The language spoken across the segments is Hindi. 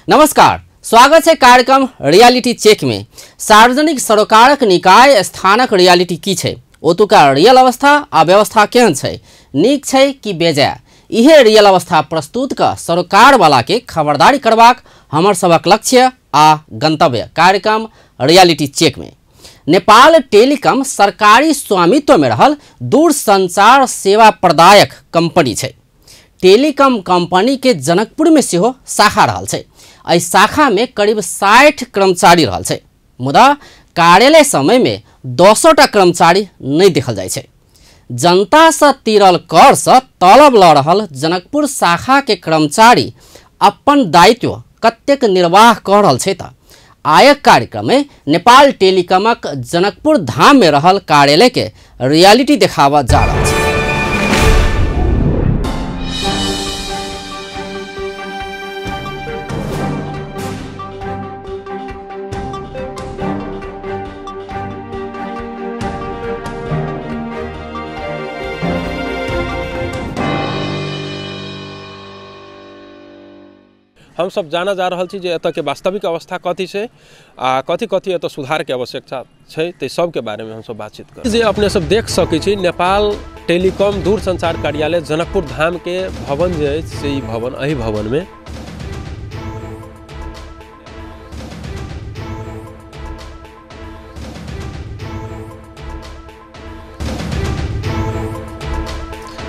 नमस्कार, स्वागत है कार्यक्रम रियालिटी चेक में। सार्वजनिक सरोकारक निकाय स्थानक रियालिटी की छे, ओतुका रियल अवस्था आ व्यवस्था केहन छे, नीक छे कि बेजाय, इहे रियल अवस्था प्रस्तुत का सरोकार वाला के खबरदारी करबाक हमर सबक लक्ष्य आ गंतव्य कार्यक्रम रियालिटी चेक में। नेपाल टेलीकॉम सरकारी स्वामित्व में रहल दूरसंचार सेवा प्रदायक कंपनी छे। टेलीकॉम कंपनी के जनकपुर में सेहो शाखा रहल छे। एहि शाखा में करीब 60 कर्मचारी रहल छे, मुदा कार्यालय समय में 200टा कर्मचारी नहीं देखल जाय छे। जनता से तीरल कर से तलब ल रहल जनकपुर शाखा के कर्मचारी अपन दायित्व कतेक निर्वाह कर रहल छे त आयक कार्यक्रम में नेपाल टेलीकॉमक जनकपुर धाम में रहल कार्यालय के रियालिटी देखावा जा रहा है। हम सब जाना जा रहा छी जे एत के वास्तविक अवस्था कथी छै आ कथी कथी एत सुधार के आवश्यकता छै, ते सब के बारे में हम सब बातचीत कर जे अपने सब देख सकै छी। नेपाल टेलीकॉम दूरसंचार कार्यालय जनकपुर धाम के भवन जे से ई भवन, एही भवन में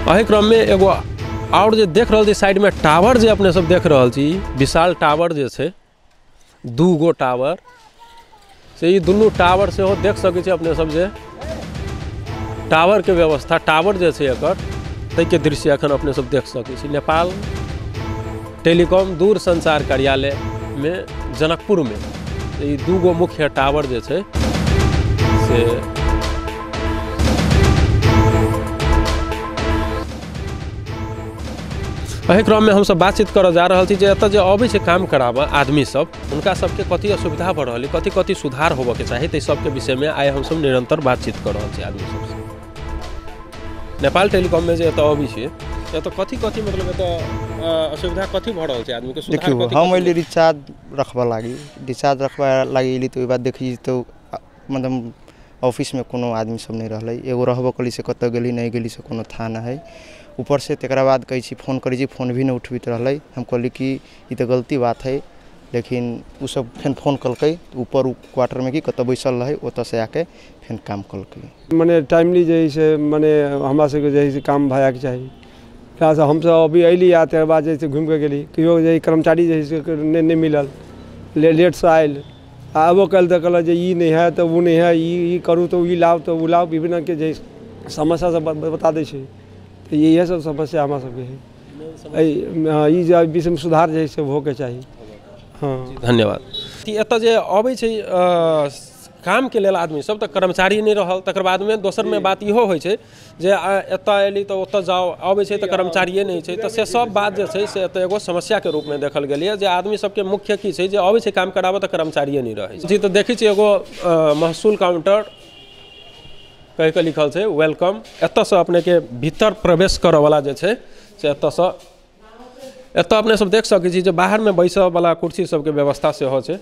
एही क्रम में एगो और जे देख रहल छी साइड में टावर जे अपने सब देख रहल छी, विशाल टावर जे छै, 2 गो टावर से ई दुनू टावर से हो देख सकै छी अपने सब जे टावर के व्यवस्था, टावर जे छै एकर तै के दृश्य अखन अपने सब देख सकै छी। नेपाल टेलीकॉम दूरसंचार कार्यालय में जनकपुर में ई 2 गो मुख्य टावर जे छै से एहि क्रम में हम सब बातचीत कर जा रहा छी जे एत जे अबै छै काम कराबा आदमी सब, उनका सबके कथी असुविधा बढ़ रही, कथी कथी सुधार होबे के चाही, ते सब के विषय में आइ हम सब निरंतर बातचीत कर रहा छी आदमी सब से। नेपाल टेलीकॉम में जे एत अबै छै एत कथी कथी मतलब एत असुविधा कथी भ रहल छै आदमी के सुधार कथी? हम एली रिचार्ज रखबा लागी तो बात देखी तो मतलब ऑफिस में कोनो आदमी सब नहीं रहलै, एगो रहबो कली से कत गेली नहीं गेली से कोनो था ना है। ऊपर से तकरा बाद कही छी फोन करी छी, फोन भी नहीं उठबैत रहलै। हम कहली कि ई तो गलती बात है, लेकिन उ सब फिर फोन कलकै ऊपर क्वार्टर में कि कत बैसल रहे, ओत से आके फिर काम कलकै। माने टाइमली जे से माने हमरा सबके जे से काम भया के चाहिए। क्या से हम सब अभी अइली आ तकर बाद जे घूम के गेली, कहियो जे कर्मचारी जे नहीं मिलल, लेट से आयल, आबो कल तो कहल जे ई नहीं है तो वो नहीं है, ई करूँ तो ई लाओ तो वो लाओ, विभिन्न के जे समस्या सब बता दै छै। तो यही सब समस्या हमारा सबके है, ई विषय में सुधार जे से हो के चाहिए। हाँ, धन्यवाद। एत जे अबै छै काम के लेल आदमी सब, तो कर्मचारी नहीं रहल, तकर बाद में दोसर में बात इहो होइ छै जे एत एली तो ओत जाओ, अबै छै तो कर्मचारिये नहीं छै, तो से सब बात जे छै से एत एगो समस्या के रूप में देखल गेलिए जे आदमी सबके मुख्य की छै जे अबै छै काम कराबे तो कर्मचारिये नहीं रहै छै। जी, तो देखै छी एगो महसूल काउंटर कह के लिखल है वेलकम। एत से अपने के भीतर प्रवेश करे वाला जे छै से एत से एत अपने सब देख सकै छी जे बाहर में बैसे वाला कुर्सी सब के व्यवस्था से हो छै।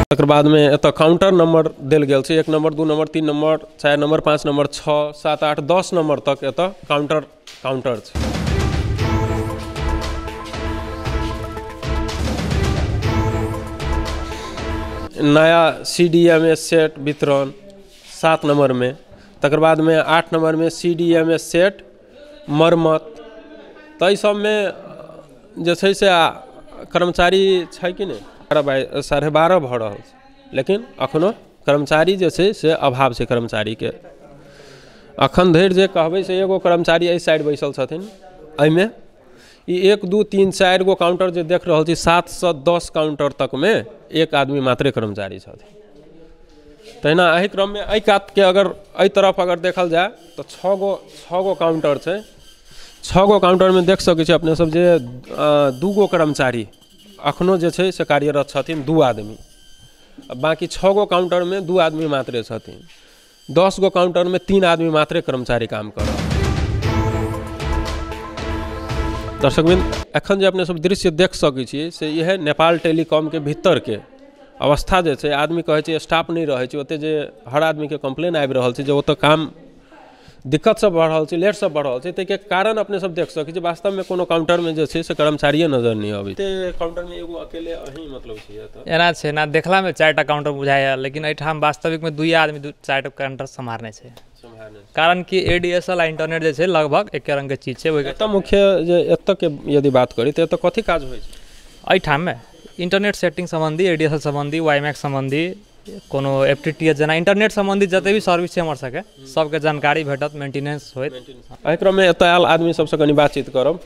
तकर बाद में एत काउंटर नंबर देल गेल छै, 1 number 2 number 3 number 4 number 5 number 6 7 8 10 number तक एत काउंटर छै। नया CDMA सेट वितरण 7 नंबर में, तकर बाद में 8 नंबर में CDMA सेट मरम्मत, तो सब में जे छै से कर्मचारी छै कि नहीं, 12:30 भ रहल छै, लेकिन अखनो कर्मचारी जे छै से अभाव छै कर्मचारी के। अखन धरि जे कहबै से एगो कर्मचारी एहि साइड बैसल छथिन, एहिमे ई 1 2 3 4 गो काउंटर जे देख रहल छी, 7 से 10 काउंटर तक में एक आदमी मात्रे कर्मचारी छथिन। तहिना एहि क्रम में एहि कात के अगर एहि तरफ अगर देखल जाए तो 6 गो काउंटर छै। 6 गो काउंटर में देख सकै छी अपने सब जे 2 गो कर्मचारी अखनो जे छै से कार्यरत छथिन, 2 आदमी, बाकी 6 गो काउंटर में 2 आदमी मात्रे छथिन। 10 गो काउंटर में 3 आदमी मात्रे कर्मचारी काम कर रहा। दर्शकबिंद एखन जे अपने सब दृश्य देख सकै छियै से यह नेपाल टेलीकॉम के भीतर के अवस्था जे छै आदमी कहै छै स्टाफ नहीं रहै छै ओते जे हर आदमी के कंप्लेन आबि रहल छै जे ओतऽ काम दिक्कत सब बढ़ रहल छै लेट सब बढ़ रहल छै ताहि के कारण अपने सब देख सकै छी वास्तव में कोनो काउंटर में जे छै से कर्मचारिये नजर नहीं आबै ते काउंटर में एगो अकेले अहीं मतलब छियै त एना छै ना देखला में 4टा काउंटर बुझाया लेकिन एठाम वास्तविक में 2 आदमी 4टा काउंटर संभारने छै कारण कि एडीएसएल इंटरनेट जे छै लगभग एक रंग के चीज छै एतऽ मुख्य जे एतऽ के यदि बात करी तऽ एतऽ कथी काज होइ छै एठाम में इंटरनेट सेटिंग संबंधी एडीएसएल संबंधी वाईमैक्स संबंधी कोनो एफटीटीएच जना इंटरनेट संबंधी जते भी सर्विस छै हमर सबके सबके जानकारी भेटत मेंटेनेंस होइत एहि क्रम में एतऽ आयल आदमी सबसँ कनि बातचीत करब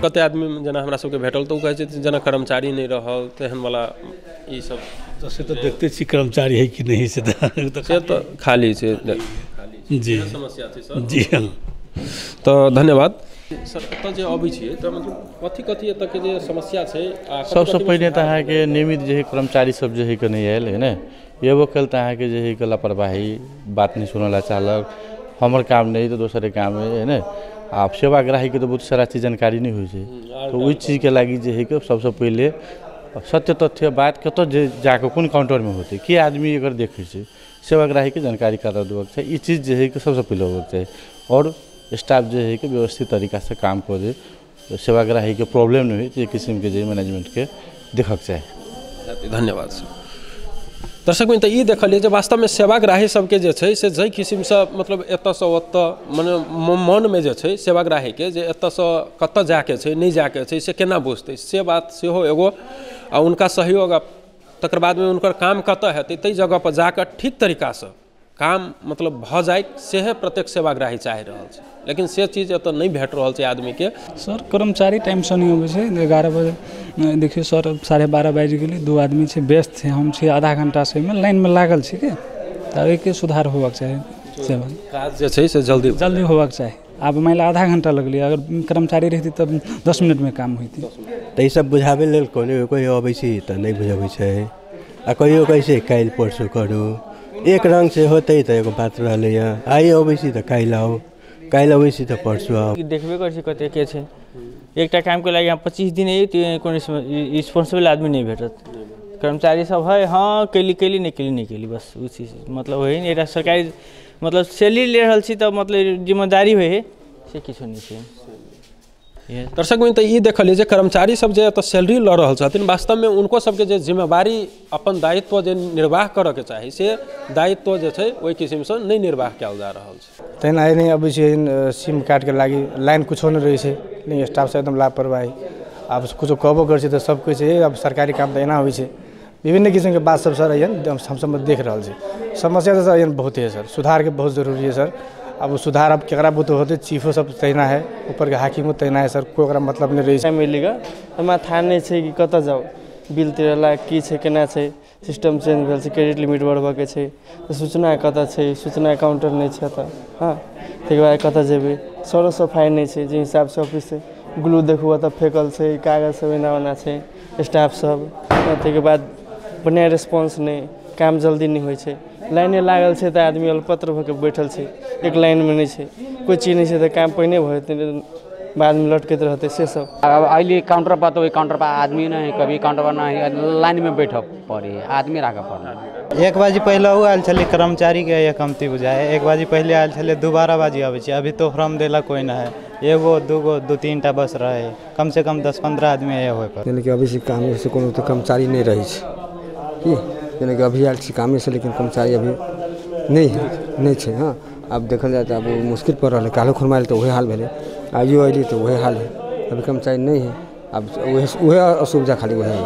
कते आदमी जना हमरा सबके भेटल तऽ ओ कहै छै जना कर्मचारी नहीं रहल तेहन वाला ई सब तो से तो देखते छी कर्मचारी है कि नहीं से तो खाली छै जी समस्या छै सर जी हाँ तो धन्यवाद सर एतऽ जे अबै छियै तऽ मतलब कथी कथी एतऽ के जे समस्या छै आ सबसे पहले तो अहाँ के नियमित जो है कर्मचारी सब जो है कि नहीं आयल है ना एगो कल तो अहाँ के जो है कि लापरवाही बात नहीं सुनला चालक हमर काम नहीं तो दूसरे काम है ना आप सेवाग्राही के तो बहुत सारा चीज जानकारी नहीं हुई है तो वही चीज के लगी जो है कि सबसे पहले सत्य तथ्य बात कत जाकर कौन काउंटर में होते के आदमी अगर देखे से सेवाग्राही के जानकारी करा देवक चाहिए ये चीज़ जो है कि सबसे पहले होना चाहिए और स्टाफ जो है कि व्यवस्थित तरीका से काम करे तो सेवाग्राही के प्रॉब्लम नहीं हुई तो एक किस्म के जो मैनेजमेंट के देखक चाहिए धन्यवाद सर दर्शक में तो ये देखलिए जे वास्तव में सेवाग्राही सबके जे छै से जै किस्म से मतलब एतऽसँ ओतऽ मने मन में जे छै सेवाग्राही के जे एतऽसँ कतऽ जाके छै नहीं जाके छै से केना बुझतै से बात सेहो एगो आ उनका सहयोग तकर बाद में उनकर काम कतऽ हेतै ताहि जगह पर जाकर ठीक तरीका से काम मतलब भऽ जाय सेहे प्रत्येक सेवाग्राही चाहि रहल छै लेकिन से चीज एतऽ नहीं भेट रहल छै आदमी के सर कर्मचारी टाइम से नहीं होवे छै 11 बजे देखिए सर 12:30 बाजि गेलै 2 आदमी छै व्यस्त छै हम छी आधा घंटा से में लाइन में लागल छी के तब एके सुधार होबाक चाही सेवा काज जे छै से जल्दी होबाक चाही आब मान ला आधा घंटा लगलै अगर कर्मचारी रहती तब 10 मिनट में काम होती तऽ ई सब बुझाबै लेल कोई अबै छी तऽ नहीं बुझाबै छै आ कहियो कैसे काल्हि परसू करू एक रंग से होते तऽ एगो बात रहलै आइ अबै छी तऽ काल्हि आउ काल्हि अबै छी तऽ परसू आउ देखबे कर छी कते के छै एकटा काम के लागि 25 दिन है तो कोनो रिस्पांसिबल आदमी नहीं भेटत कर्मचारी सब है हाँ कैली नहीं कैली बस उस चीज मतलब है एटा सरकारी मतलब सैलरी ले रहल छी तऽ मतलब जिम्मेदारी होय है से किछो नहीं छै दर्शक में तो ये देखलिए जे कर्मचारी सब जे तो सैलरी लऽ रहल छथिन वास्तव में उनको सबके जे जिम्मेवारी अपन दायित्व जे निर्वाह करऽ के चाही से दायित्व जे छै ओहि किस्म से नहीं निर्वाह कयल जा रहल छै तहन आइ नहीं अबै छै सिम कार्ड के लागि लाइन कुछो नहीं रहै छै नहीं स्टाफ से एकदम लापरवाही आब कुछो कहबो करै छै तऽ सब कहै छै अब सरकारी काम तऽ एना होइ छै विभिन्न किस्म के बात सब सर हम सब देख रहल छी समस्या तो सर बहुत है सर सुधार के बहुत जरूरी है सर अब सुधार अब केकरा बुत होते चीफो सब तहिना है ऊपर के हाकिमो तहिना है सर कोई ओकरा मतलब नहीं रही मिलेगा हमरा था नहीं छै कि कतऽ जाउ बिल तिरेला की छै केना छै सिस्टम चेंज भेल छै क्रेडिट लिमिट बढ़बऽ के छै सूचना कतऽ छै सूचना काउंटर नहीं छै तऽ हाँ ताहिके बाद कतऽ जेबै सरो सफाई नहीं छै जे हिसाब से ऑफिस से ग्लू देखू तऽ फेकल छै कागज सब एना ओना छै स्टाफ सब ताहिके बाद बढ़िया रिस्पांस नहीं काम जल्दी नहीं होइ छै लाइने लागल छै तऽ आदमी अल्पत्र भऽ के बैठल छै एक लाइन में नहीं छै कोई चीज नहीं छै तऽ काम पहिने भऽ जेतै बाद में लटकैत रहतै से सब अब अहिले काउंटर पर तो काउंटर पर आदमी नहीं कभी काउंटर पर नहीं लाइन में बैठ पड़ी आदमी राखऽ पड़ल 1 बजे पहले आयल छलै कर्मचारी के ये कमती बुझाए 1 बजे पहले आयल छलै 12 बजे आबै छै अभी तो फॉर्म देला कोई ना है एगो दूगो 2-3टा बस रहे कम से कम 10-15 आदमी है होय पर यानी कि अभी से काम से कोनो तो कर्मचारी नहीं रही छै की यानी कि अभी आयल छी कामे से लेकिन कर्मचारी अभी नहीं छै हाँ अब देखल जाए तो अब मुश्किल पड़ रहा है कालो खुरमाइल तो वही हाल भेले आइयो अली तो वही हाल है अभी कर्मचारी नहीं है अब वह असुविधा खाली वह है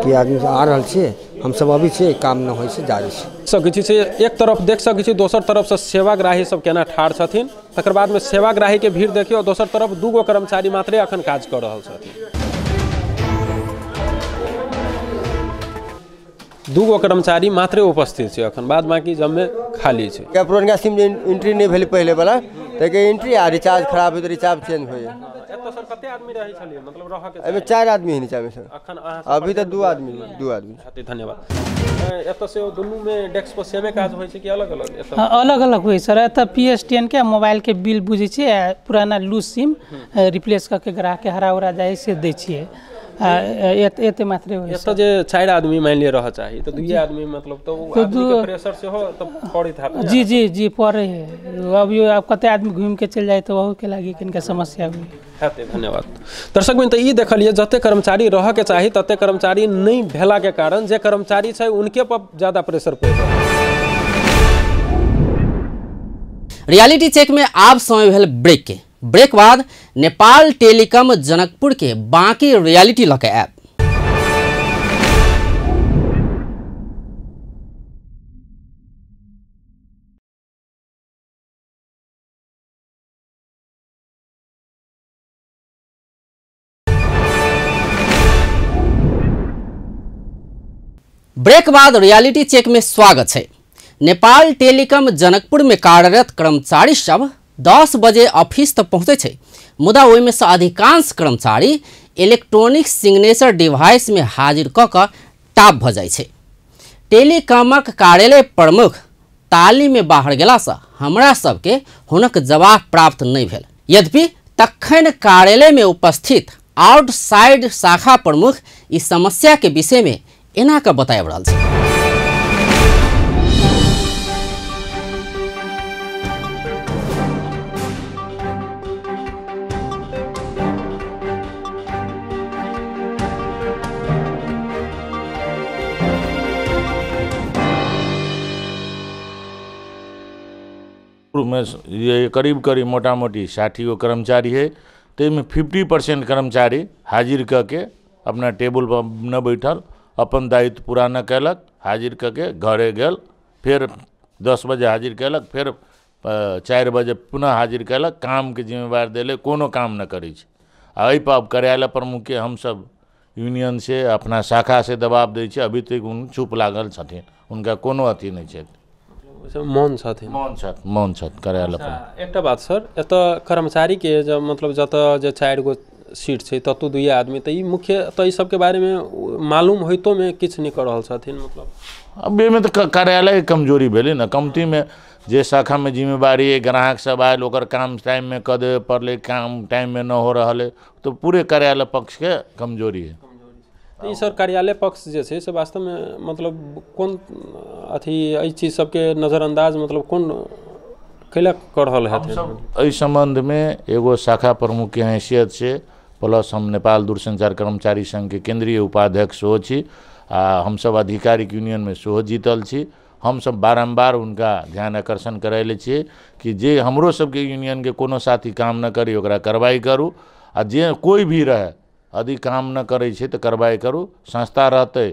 कि आदमी आ रहा है हम सब अभी से काम न हो से जारी सकै छी एक तरफ देख सकै छी दोसर तरफ से सेवाग्राही सब केना ठाढ़ छथिन तकर बाद में सेवाग्राही के भीड़ देखियो दोसर तरफ 2 कर्मचारी मात्रे अखन काज कर रहल छथिन 2 कर्मचारी मात्रे उपस्थित छै अखन बाद बाकी जम्मे खाली छै पुरनका सिम एंट्री नहीं भेल पहले वाला ताकि एंट्री आ रिचार्ज खराब हो तो रिचार्ज चेंज हो जाए। एतऽ सर कते आदमी रहै छलिए मतलब रह के एमे 4 आदमी है नीचा में सर अखन अहाँ अभी तो 2 आदमी हाथी धन्यवाद। एतऽ से दुनू में डेस्क पर सेमे काज होइ छै कि अलग अलग एतऽ अलग अलग होइ सर एतऽ PSTN के मोबाइल के बिल बुझै छियै पुराना लूज सिम रिप्लेस करके ग्राहक के हरा उरा जाइ से दै छियै एते मात्रे होइ एतऽ जे 4 आदमी मान लिए रह चाही तो 2 आदमी मतलब तो आदमी के प्रेशर से हो तो पड़ैत हैत जी जी पड़े है अब कते आदमी घूम के चल जाए तो वहू के लागी किनका समस्या हुई हेतै। धन्यवाद। दर्शक बिन तो ई देखलिए जते कर्मचारी रह के चाही तते कर्मचारी नहीं भेला के कारण जे कर्मचारी छै उनके पर ज्यादा प्रेशर पड़ रहल। रियलिटी चेक में आब समय भेल ब्रेक के। ब्रेक बाद नेपाल टेलीकॉम जनकपुर के बाकी रियलिटी लके ऐप ब्रेक बाद रियलिटी चेक में स्वागत है। नेपाल टेलीकॉम जनकपुर में कार्यरत कर्मचारी सब 10 बजे ऑफिस तक पहुँचे छे, मुदा ओहि में से अधिकांश कर्मचारी इलेक्ट्रॉनिक सिग्नेचर डिवाइस में हाजिर क के टाप भ जाय छे। टेलीकॉमक कार्यालय प्रमुख ताली में बाहर गेला से हमरा सबके हुनक जवाब प्राप्त नहीं भेल। यद्यपि तखन कार्यालय में उपस्थित आउटसाइड शाखा प्रमुख इस समस्या के विषय में एना का बताया रहल छे। में ये करीब मोटा मोटी 60 गो कर्मचारी है तो में 50% कर्मचारी हाजिर करके अपना टेबल पर न बैठल अपन दायित्व पूरा न कैलक, हाजिर करके घरे गेल, फिर 10 बजे हाजिर कैलक, फिर 4 बजे पुनः हाजिर कैलक, काम के जिम्मेवार देले कोनो काम न करै छै। एहि पर कार्यालय प्रमुख के हम सब यूनियन से अपना शाखा से दबाव दै छै, अभी तक उन चुप लागल छथिन, उनका कोनो अथी नहीं छै, मौन छथिन मौन छथि कार्यालय पर। एकटा बात सर एतऽ कर्मचारी के जब मतलब जतऽ जे 4 गो सीट छै ततु 2 आदमी तो ई मुख्य तो ई सब के बारे में मालूम होइतो में किछ नहीं कर रहल छथिन मतलब अब में तो कार्यालय कमजोरी भेलै न। कमती में जे शाखा में जिम्मेवारी ग्राहक सब आयल ओकर काम टाइम में कर देवे पड़ले, काम टाइम में न हो रहा है तो पूरे कार्यालय पक्ष के कमजोरी है। तो सर कार्यालय पक्ष जे छै से वास्तव में मतलब कौन अथी एहि चीज सबके नज़रअंदाज मतलब कौन कैला कर रहल हथिन। एहि संबंध में एगो शाखा प्रमुख के हैसियत से प्लस हम नेपाल दूरसंचार कर्मचारी संघ के केंद्रीय उपाध्यक्ष सेहो छी आ हम सब आधिकारिक यूनियन में सेहो जीतल छी। हम सब बारंबार उनका ध्यान आकर्षण करैले छियै कि जे हमरो सबके यूनियन के कोनो साथी काम न करी ओकरा कार्रवाई करू, आ जे कोई भी रहे यदि काम न करै छै तो कार्रवाई करू। संस्था रहते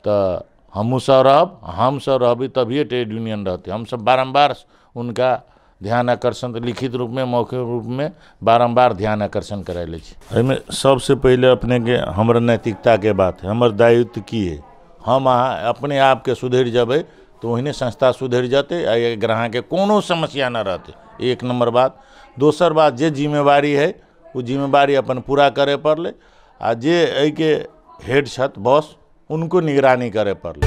तो हमहूँ सब रहब, हम सब रहबै तभिए ट्रेड यूनियन रहते। हम सब बारंबार उनका ध्यान आकर्षण लिखित रूप में मौखिक रूप में बारंबार ध्यान आकर्षण करैले छी। एहिमे सबसे पहले अपने के हमर नैतिकता के बात है, हमर दायित्व की है। हम अहाँ अपने आप के सुधरि जबै तो ओहने संस्था सुधरि जते आ ग्राहक के कोनो समस्या न रहते। 1 नंबर बात। दोसर बात जे जिम्मेवारी है वो जिम्मेवारी अपन पूरा करे पड़ले, आ जे एहि के हेड छत बॉस उनको निगरानी करे पड़ले।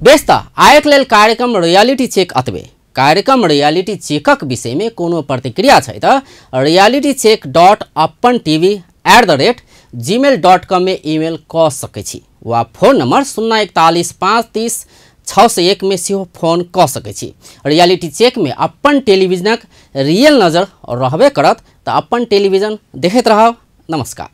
बेस्ता आयक लेल कार्यक्रम रियलिटी चेक अतबे। कार्यक्रम रियलिटी चेकक विषय में कोनो प्रतिक्रिया छै त realitycheck.appntv@gmail.com में ईमेल क सकै छी वा फोन नंबर 041 530 601 में सेहो फोन क सकै छी। रियलिटी चेक में अपन टेलीविजनक रियल नजर रहबे करत त अपन टेलीविजन देखैत रहब। नमस्कार।